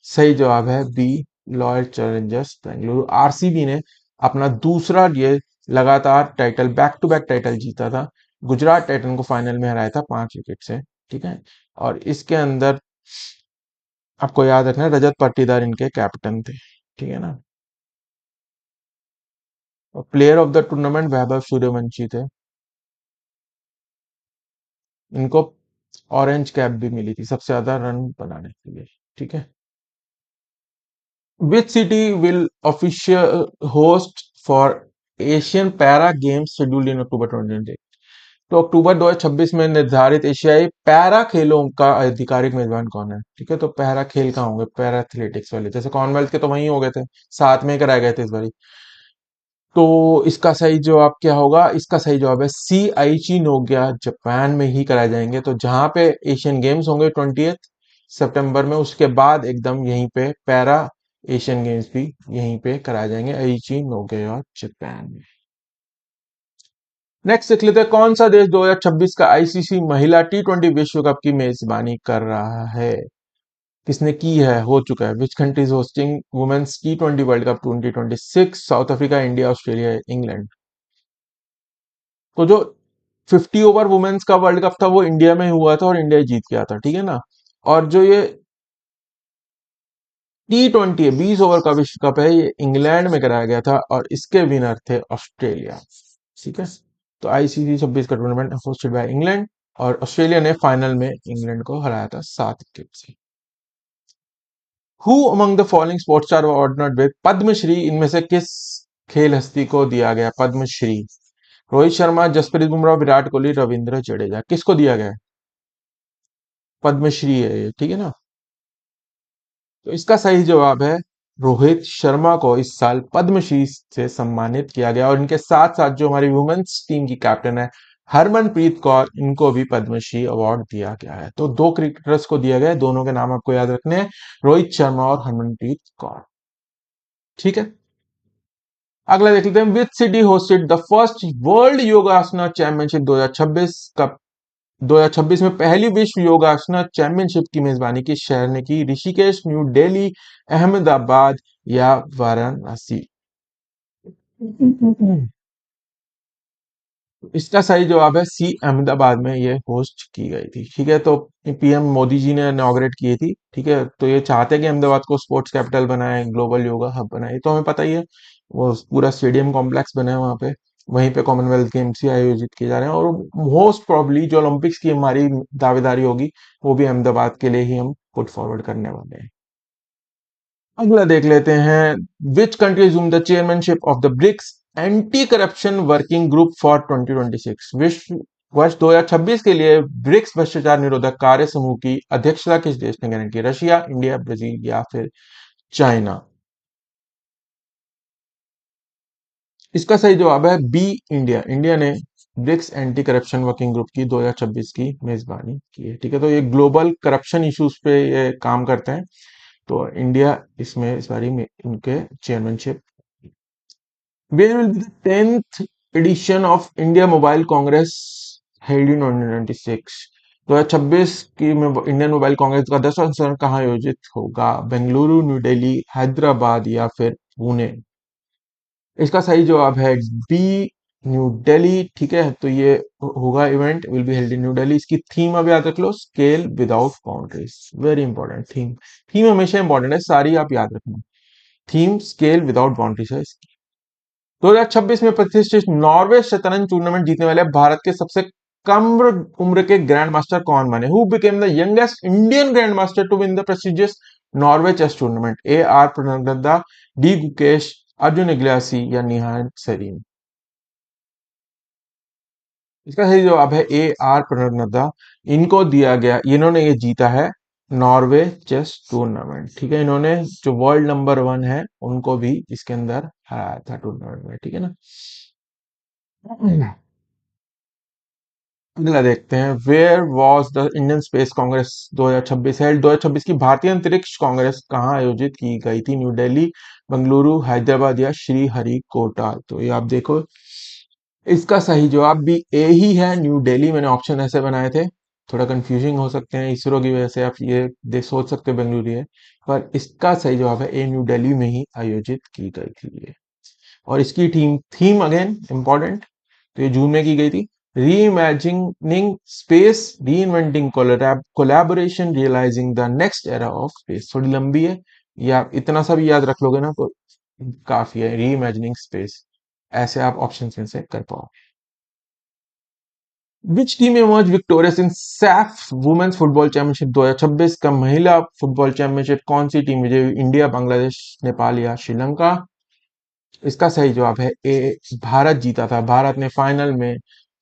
सही जवाब है B, Royal Challengers Bengaluru. RCB ने अपना दूसरा ये लगातार title, back to back title जीता था। गुजरात टाइटन को फाइनल में हराया था 5 विकेट से। ठीक है, और इसके अंदर आपको याद रखना है रजत पाटीदार इनके कैप्टन थे। ठीक है ना। और player of the tournament Vaibhav Suryavanshi थे। इनको ऑरेंज कैप भी मिली थी सबसे ज्यादा रन बनाने के लिए। ठीक है, which city will official host for Asian para games scheduled in October 2020? तो अक्टूबर 2026 में निर्धारित एशियाई पैरा खेलों का आधिकारिक मेजबान कौन है? ठीक है, तो पैरा खेल कहाँ होंगे? पैरा एथलेटिक्स वाले, जैसे कॉमनवेल्थ के तो वहीं हो गए थे, साथ में कराए गए थे इस बार। तो इसका सही जवाब क्या होगा? इसका सही जवाब है सी, आईची नोगिया जापान में ही कराए जाएंगे। तो जहां पे एशियन गेम्स होंगे 20th सितंबर में, उसके बाद एकदम यहीं पे पैरा एशियन गेम्स भी यहीं पे कराए जाएंगे, आईची नोगिया जापान में। नेक्स्ट देख लेते हैं, कौन सा देश 2026 का आईसीसी महिला T20 विश्व कप की मेजबानी कर रहा है? किसने की है, हो चुका है? Which country is hosting women's T20 world cup 2026? South Africa, India, Australia, England. तो जो 50 ओवर वुमेन्स का वर्ल्ड कप था वो इंडिया में हुआ था और इंडिया जीत गया था। ठीक है ना। और जो ये T20 है, 20 ओवर का विश्व कप है, ये इंग्लैंड में कराया गया था और इसके विनर थे ऑस्ट्रेलिया। ठीक है, तो आईसीसी 26 का टूर्नामेंट होस्टेड बाय इंग्लैंड, और ऑस्ट्रेलिया ने फाइनल में इंग्लैंड को हराया था 7 विकेट से। Who among the following sports star ऑर्डिनर्ड विद पद्मश्री? इनमें से किस खेल हस्ती को दिया गया पद्मश्री? रोहित शर्मा, जसप्रीत बुमराह, विराट कोहली, रविंद्र जडेजा। किसको दिया गया पद्मश्री है ये? ठीक है ना। तो इसका सही जवाब है रोहित शर्मा को इस साल पद्मश्री से सम्मानित किया गया, और इनके साथ साथ जो हमारी वुमेन्स टीम की कैप्टन है हरमनप्रीत कौर, इनको भी पद्मश्री अवार्ड दिया गया है। तो दो क्रिकेटर्स को दिया गया है, दोनों के नाम आपको याद रखने हैं, रोहित शर्मा और हरमनप्रीत कौर। ठीक है, अगला देख लेते हैं, विच city hosted the first world योगासना championship 2026 का। 2026 में पहली विश्व योगासना चैंपियनशिप की मेजबानी किस शहर ने की? ऋषिकेश, न्यू दिल्ली, अहमदाबाद या वाराणसी? इसका सही जवाब है सी, अहमदाबाद में ये होस्ट की गई थी। ठीक है, तो पीएम मोदी जी ने इनॉग्रेट की थी। ठीक है, तो ये चाहते हैं कि अहमदाबाद को स्पोर्ट्स कैपिटल बनाए, ग्लोबल योगा हब बनाए, तो हमें पता ही है। वो पूरा स्टेडियम कॉम्प्लेक्स बना है वहां पे, वहीं पे कॉमनवेल्थ गेम्स ही आयोजित किए जा रहे हैं, और मोस्ट प्रोबेबली जो ओलंपिक्स की हमारी दावेदारी होगी वो भी अहमदाबाद के लिए ही हम पुट फॉरवर्ड करने वाले हैं। अगला देख लेते हैं, which country assumed the chairmanship of the BRICS anti corruption working group for 2026? विश्व वर्ष 2026 के लिए ब्रिक्स भ्रष्टाचार निरोधक कार्य समूह की अध्यक्षता किस देश ने ग्रहण की? रशिया, इंडिया, ब्राजील या फिर चाइना? इसका सही जवाब है बी, इंडिया। इंडिया ने BRICS anti corruption working group की 2026 की मेजबानी की है। ठीक है, तो ये ग्लोबल करप्शन इश्यूज पे ये काम करते हैं, तो इंडिया इसमें इस बारी में इनके chairmanship. Where will be the 10th edition of India Mobile Congress held in 2026? 2026 की इंडियन मोबाइल कांग्रेस का 10वां संस्करण कहाँ आयोजित होगा? बेंगलुरु, न्यू दिल्ली, हैदराबाद या फिर पुणे? इसका सही जवाब है बी, न्यू दिल्ली। ठीक है, तो ये होगा, event will be held in new Delhi. इसकी थीम अब याद रख लो, scale without boundaries. Very important theme, theme हमेशा इंपॉर्टेंट है, सारी आप याद रखना। थीम स्केल विदाउट बाउंड्रीज है। 2026 में प्रतिष्ठित नॉर्वे शतरंज टूर्नामेंट जीतने वाले भारत के सबसे कम उम्र के ग्रैंड मास्टर कौन बने? Who became the youngest Indian grand master to win the prestigious Norway chess tournament? A R Praggnanandhaa, D Gukesh, Arjun इग्लियासी या निहाल सरीन? इसका सही जवाब है ए आर प्रणगदा। इनको दिया गया, इन्होंने ये जीता है नॉर्वे चेस टूर्नामेंट। ठीक है, इन्होंने जो वर्ल्ड नंबर 1 है उनको भी इसके अंदर हराया था टूर्नामेंट में। ठीक है ना, अगला देखते हैं, where was the Indian space congress 2026 held? 2026 की भारतीय अंतरिक्ष कांग्रेस कहाँ आयोजित की गई थी? न्यू दिल्ली, बेंगलुरु, हैदराबाद या श्री हरिकोटा? तो ये आप देखो, इसका सही जवाब भी ए ही है, न्यू दिल्ली। मैंने ऑप्शन ऐसे बनाए थे, थोड़ा कंफ्यूजिंग हो सकते हैं इसरो की वजह से, आप ये देख सोच सकते हो बेंगलुरु है, पर इसका सही जवाब है ए, न्यू दिल्ली में ही आयोजित की गई थी ये। और इसकी थीम, थीम अगेन इंपॉर्टेंट, तो ये जून में की गई थी, reimagining space, reinventing collaboration, realising the next era of space. थोड़ी लंबी है, या इतना सा भी याद रख लोगे ना तो काफी है, री इमेजिनिंग स्पेस। ऐसे आप ऑप्शन में से कर पाओ। Which team emerge victorious in SAFF women's football championship 2026 का महिला फुटबॉल चैंपियनशिप कौन सी टीम विजयी? इंडिया, बांग्लादेश, नेपाल या श्रीलंका? इसका सही जवाब है ए, भारत जीता था। भारत ने फाइनल में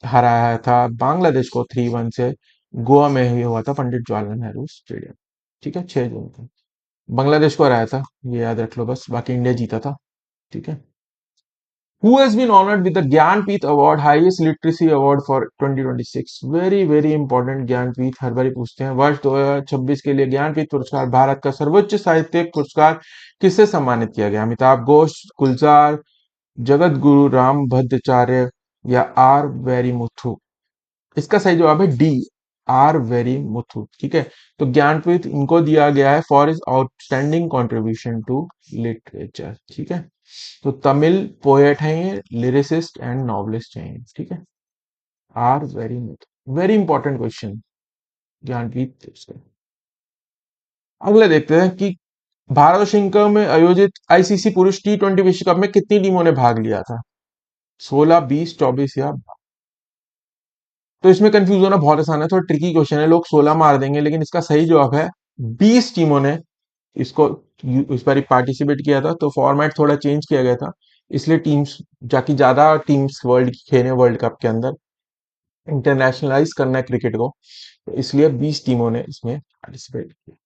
हराया था बांग्लादेश को 3-1 से। गोवा में ही हुआ था, पंडित जवाहरलाल नेहरू स्टेडियम। ठीक है, 6 जून को बांग्लादेश को हराया था, ये याद रख लो बस, बाकी इंडिया जीता था। ठीक है, Who has been honored with the Gyanpith Award, highest literacy award for 2026? Very very important, Jnanpith हर बार पूछते हैं। वर्ष 2026 के लिए ज्ञानपीठ पुरस्कार, भारत का सर्वोच्च साहित्यिक पुरस्कार, किससे सम्मानित किया गया? अमिताभ घोष, गुलजार, जगत गुरु राम भद्राचार्य या आर वेरी मुथु? इसका सही जवाब है डी, आर वेरी मुथु। ठीक है, तो ज्ञानपीठ इनको दिया गया है for is outstanding contribution to literature. ठीक है, तो तमिल पोएट हैं ये, लिरिसिस्ट एंड नॉवलिस्ट हैं ये। ठीक है, R Vairamuthu, very important question, Jnanpith से। अगले देखते हैं कि भारत और श्रीलंका में आयोजित आईसीसी पुरुष T20 विश्व कप में कितनी टीमों ने भाग लिया था? 16, 20, 24 या? तो इसमें कंफ्यूज होना बहुत आसान है, थोड़ा ट्रिकी क्वेश्चन है, लोग 16 मार देंगे, लेकिन इसका सही जवाब है 20 टीमों ने इसको इस बार पार्टिसिपेट किया था। तो फॉर्मेट थोड़ा चेंज किया गया था, इसलिए टीम्स जाकि ज्यादा टीम्स वर्ल्ड की खेले वर्ल्ड कप के अंदर, इंटरनेशनलाइज करना है क्रिकेट को, तो इसलिए 20 टीमों ने इसमें पार्टिसिपेट किया।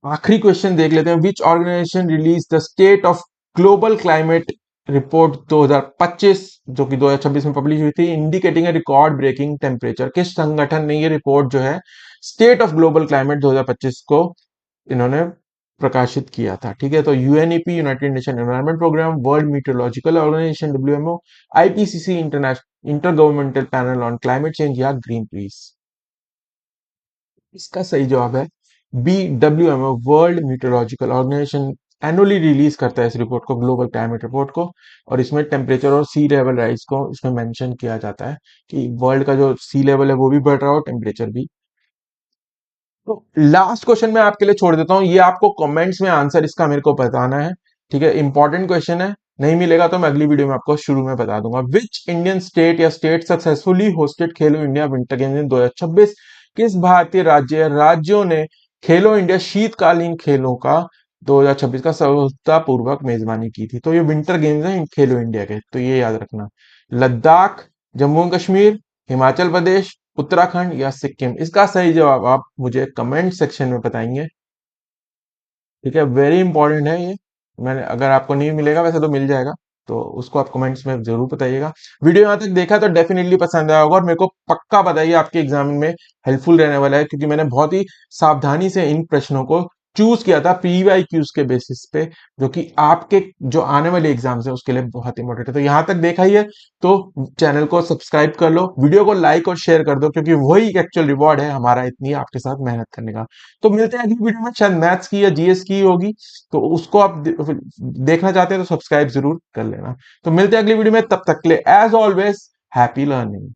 आखिरी क्वेश्चन देख लेते हैं, which organization release the state of global climate report 2025 जो कि 2026 में पब्लिश हुई थी, indicating a record breaking temperature. किस संगठन ने ये रिपोर्ट जो है स्टेट ऑफ ग्लोबल क्लाइमेट 2025 को इन्होंने प्रकाशित किया था? ठीक है, तो UNEP, United Nation Environment Programme, World Meteorological Organization WMO, IPCC, International inter governmental panel on climate change या ग्रीन पीस। इसका सही जवाब है B, WMO, World Meteorological Organization annually release करता है इस रिपोर्ट को, ग्लोबल क्लाइमेट रिपोर्ट को। और इसमें टेम्परेचर और सी लेवल राइज को इसमें मेंशन किया जाता है कि वर्ल्ड का जो सी लेवल है वो भी बढ़ रहा हो, टेम्परेचर भी। तो लास्ट क्वेश्चन मैं आपके लिए छोड़ देता हूं, ये आपको कमेंट्स में आंसर इसका मेरे को बताना है। ठीक है, इंपॉर्टेंट क्वेश्चन है, नहीं मिलेगा तो मैं अगली वीडियो में आपको शुरू में बता दूंगा। विच इंडियन स्टेट या state successfully hosted Khelo India winter games in 2026? किस भारतीय राज्यों ने खेलो इंडिया शीतकालीन खेलों का 2026 का सफलतापूर्वक मेजबानी की थी? तो ये विंटर गेम्स हैं खेलो इंडिया के, तो ये याद रखना। लद्दाख, जम्मू एंड कश्मीर, हिमाचल प्रदेश, उत्तराखंड या सिक्किम? इसका सही जवाब आप मुझे कमेंट सेक्शन में बताएंगे। ठीक है, वेरी इंपॉर्टेंट है ये। मैंने, अगर आपको नहीं मिलेगा, वैसे तो मिल जाएगा, तो उसको आप कमेंट्स में जरूर बताइएगा। वीडियो यहाँ तक देखा तो डेफिनेटली पसंद आया होगा, और मेरे को पक्का बताइए आपके एग्जाम में हेल्पफुल रहने वाला है, क्योंकि मैंने बहुत ही सावधानी से इन प्रश्नों को चूज किया था पीवाईक्यूज के बेसिस पे, जो कि आपके जो आने वाले एग्जाम्स है उसके लिए बहुत इंपॉर्टेंट है। तो यहाँ तक देखा ही है तो चैनल को सब्सक्राइब कर लो, वीडियो को लाइक और शेयर कर दो, क्योंकि वही एक्चुअल रिवॉर्ड है हमारा इतनी आपके साथ मेहनत करने का। तो मिलते हैं अगली वीडियो में, शायद मैथ्स की या जीएस की होगी, तो उसको आप देखना चाहते हैं तो सब्सक्राइब जरूर कर लेना। तो मिलते हैं अगली वीडियो में, तब तक के लिए एज ऑलवेज हैप्पी लर्निंग।